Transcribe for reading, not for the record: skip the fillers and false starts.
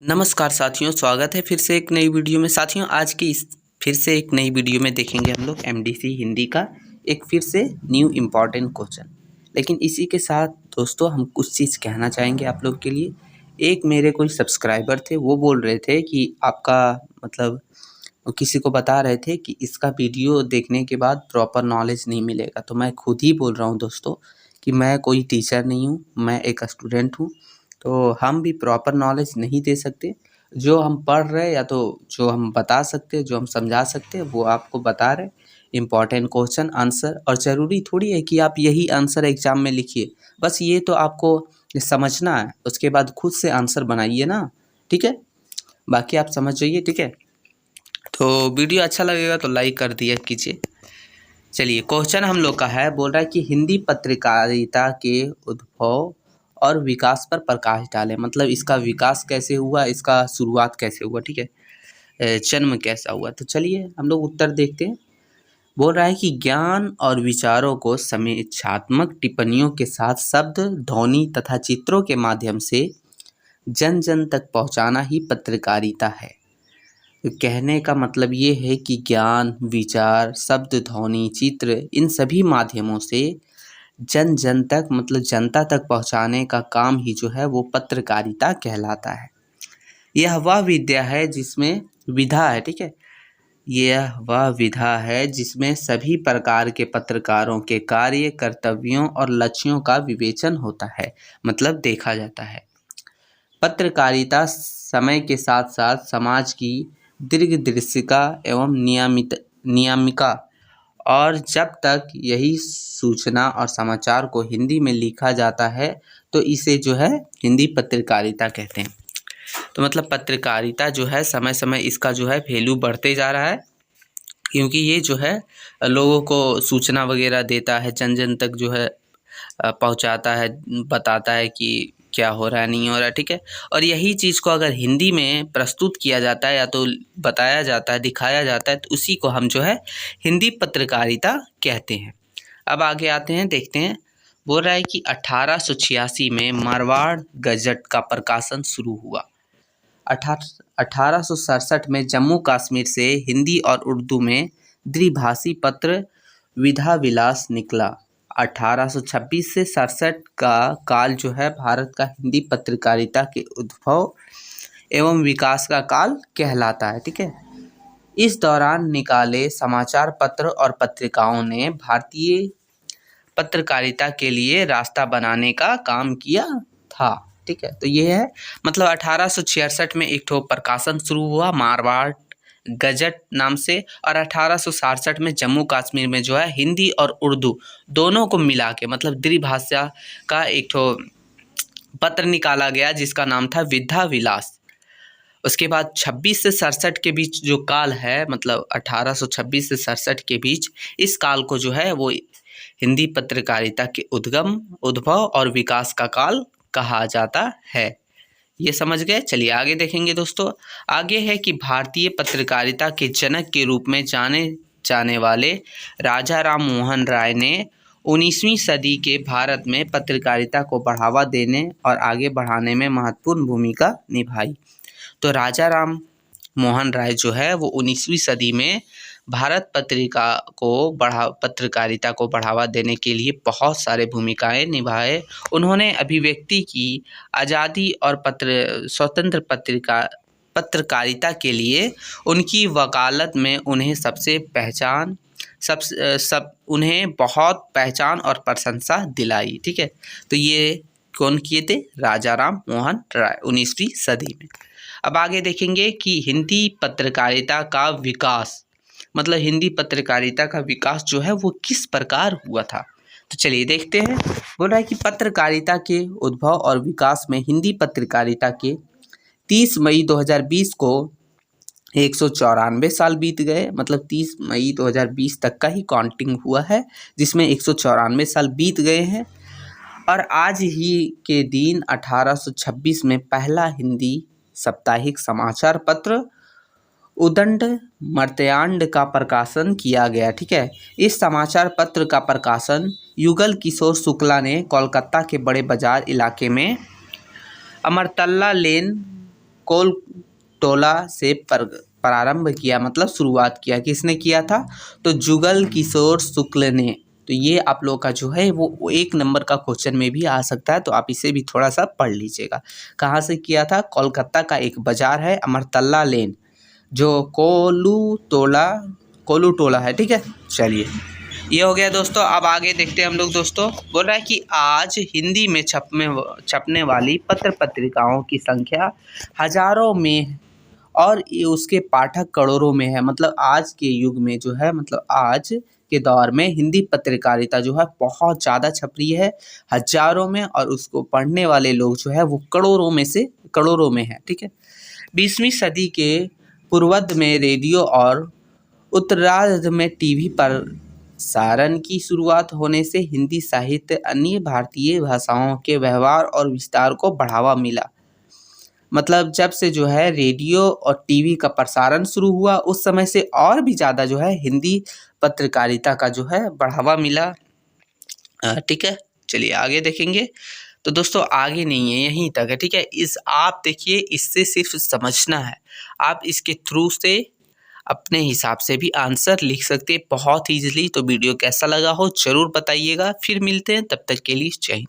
नमस्कार साथियों, स्वागत है फिर से एक नई वीडियो में। साथियों, आज की इस फिर से एक नई वीडियो में देखेंगे हम लोग एमडीसी हिंदी का एक फिर से न्यू इम्पॉर्टेंट क्वेश्चन। लेकिन इसी के साथ दोस्तों हम कुछ चीज़ कहना चाहेंगे आप लोग के लिए। एक मेरे कोई सब्सक्राइबर थे, वो बोल रहे थे कि आपका मतलब वो किसी को बता रहे थे कि इसका वीडियो देखने के बाद प्रॉपर नॉलेज नहीं मिलेगा। तो मैं खुद ही बोल रहा हूँ दोस्तों कि मैं कोई टीचर नहीं हूँ, मैं एक स्टूडेंट हूँ। तो हम भी प्रॉपर नॉलेज नहीं दे सकते। जो हम पढ़ रहे या तो जो हम बता सकते, जो हम समझा सकते, वो आपको बता रहे इम्पॉर्टेंट क्वेश्चन आंसर। और ज़रूरी थोड़ी है कि आप यही आंसर एग्ज़ाम में लिखिए, बस ये तो आपको समझना है, उसके बाद खुद से आंसर बनाइए ना, ठीक है। बाकी आप समझ जाइए, ठीक है। तो वीडियो अच्छा लगेगा तो लाइक कर दिया कीजिए। चलिए, क्वेश्चन हम लोग का है, बोल रहा है कि हिंदी पत्रकारिता के उद्भव और विकास पर प्रकाश डालें। मतलब इसका विकास कैसे हुआ, इसका शुरुआत कैसे हुआ, ठीक है, जन्म कैसा हुआ। तो चलिए हम लोग उत्तर देखते हैं। बोल रहा है कि ज्ञान और विचारों को समीक्षात्मक टिप्पणियों के साथ शब्द, ध्वनि तथा चित्रों के माध्यम से जन जन तक पहुंचाना ही पत्रकारिता है। तो कहने का मतलब ये है कि ज्ञान, विचार, शब्द, ध्वनि, चित्र, इन सभी माध्यमों से जन जन तक मतलब जनता तक पहुंचाने का काम ही जो है वो पत्रकारिता कहलाता है। यह वह विद्या है जिसमें विधा है, ठीक है। यह वह विधा है जिसमें सभी प्रकार के पत्रकारों के कार्य, कर्तव्यों और लक्ष्यों का विवेचन होता है, मतलब देखा जाता है। पत्रकारिता समय के साथ साथ समाज की दीर्घदृशिका एवं नियामिका और जब तक यही सूचना और समाचार को हिंदी में लिखा जाता है तो इसे जो है हिंदी पत्रकारिता कहते हैं। तो मतलब पत्रकारिता जो है समय समय इसका जो है वैल्यू बढ़ते जा रहा है, क्योंकि ये जो है लोगों को सूचना वगैरह देता है, जन जन तक जो है पहुंचाता है, बताता है कि क्या हो रहा है, नहीं हो रहा है, ठीक है। और यही चीज़ को अगर हिंदी में प्रस्तुत किया जाता है या तो बताया जाता है, दिखाया जाता है, तो उसी को हम जो है हिंदी पत्रकारिता कहते हैं। अब आगे आते हैं, देखते हैं। बोल रहा है कि 1886 में मारवाड़ गजट का प्रकाशन शुरू हुआ। 1867 में जम्मू कश्मीर से हिंदी और उर्दू में द्विभाषी पत्र विधा विलास निकला। 1826 से 67 का काल जो है भारत का हिंदी पत्रकारिता के उद्भव एवं विकास का काल कहलाता है, ठीक है। इस दौरान निकाले समाचार पत्र और पत्रिकाओं ने भारतीय पत्रकारिता के लिए रास्ता बनाने का काम किया था, ठीक है। तो ये है मतलब 1866 में एक ठो प्रकाशन शुरू हुआ मारवाड़ गजट नाम से, और 1867 में जम्मू कश्मीर में जो है हिंदी और उर्दू दोनों को मिला के मतलब द्विभाषा का एक ठो पत्र निकाला गया जिसका नाम था विधा विलास। उसके बाद 26 से 67 के बीच जो काल है, मतलब 1826 से 67 के बीच, इस काल को जो है वो हिंदी पत्रकारिता के उद्भव और विकास का काल कहा जाता है। ये समझ गए। चलिए आगे देखेंगे दोस्तों। आगे है कि भारतीय पत्रकारिता के जनक के रूप में जाने जाने वाले राजा राम मोहन राय ने 19वीं सदी के भारत में पत्रकारिता को बढ़ावा देने और आगे बढ़ाने में महत्वपूर्ण भूमिका निभाई। तो राजा राम मोहन राय जो है वो 19वीं सदी में भारत पत्रकारिता को बढ़ावा देने के लिए बहुत सारे भूमिकाएं निभाए। उन्होंने अभिव्यक्ति की आज़ादी और स्वतंत्र पत्रकारिता के लिए उनकी वकालत में उन्हें बहुत पहचान और प्रशंसा दिलाई, ठीक है। तो ये कौन किए थे? राजा राम मोहन राय, 19वीं सदी में। अब आगे देखेंगे कि हिंदी पत्रकारिता का विकास, मतलब हिंदी पत्रकारिता का विकास जो है वो किस प्रकार हुआ था। तो चलिए देखते हैं। बोल रहा है कि पत्रकारिता के उद्भव और विकास में हिंदी पत्रकारिता के 30 मई 2020 को 194 साल बीत गए। मतलब 30 मई 2020 तक का ही काउंटिंग हुआ है, जिसमें 194 साल बीत गए हैं। और आज ही के दिन 1826 में पहला हिंदी साप्ताहिक समाचार पत्र उदंड मर्त्यांड का प्रकाशन किया गया, ठीक है। इस समाचार पत्र का प्रकाशन युगल किशोर शुक्ला ने कोलकाता के बड़े बाजार इलाके में अमरतला लेन कोलटोला से प्रारंभ किया, मतलब शुरुआत किया। किसने किया था? तो जुगल किशोर शुक्ल ने। तो ये आप लोग का जो है वो 1 नंबर का क्वेश्चन में भी आ सकता है, तो आप इसे भी थोड़ा सा पढ़ लीजिएगा। कहाँ से किया था? कोलकाता का एक बाजार है अमरतला लेन, जो कोलुटोला है, ठीक है। चलिए, ये हो गया दोस्तों। अब आगे देखते हैं हम लोग। दोस्तों बोल रहा है कि आज हिंदी में छपने वाली पत्र पत्रिकाओं की संख्या हजारों में और उसके पाठक करोड़ों में है। मतलब आज के युग में जो है, मतलब आज के दौर में हिंदी पत्रकारिता जो है बहुत ज़्यादा छप रही है, हजारों में, और उसको पढ़ने वाले लोग जो है वो करोड़ों में है, ठीक है। 20वीं सदी के पूर्वार्ध में रेडियो और उत्तरार्ध में टीवी पर सारण की शुरुआत होने से हिंदी साहित्य अन्य भारतीय भाषाओं के व्यवहार और विस्तार को बढ़ावा मिला। मतलब जब से जो है रेडियो और टीवी का प्रसारण शुरू हुआ, उस समय से और भी ज़्यादा जो है हिंदी पत्रकारिता का जो है बढ़ावा मिला, ठीक है। चलिए आगे देखेंगे। तो दोस्तों आगे नहीं है, यहीं तक है, ठीक है। आप देखिए, इससे सिर्फ समझना है, आप इसके थ्रू से अपने हिसाब से भी आंसर लिख सकते हैं बहुत ईजिली। तो वीडियो कैसा लगा हो ज़रूर बताइएगा। फिर मिलते हैं, तब तक के लिए जय हिंद।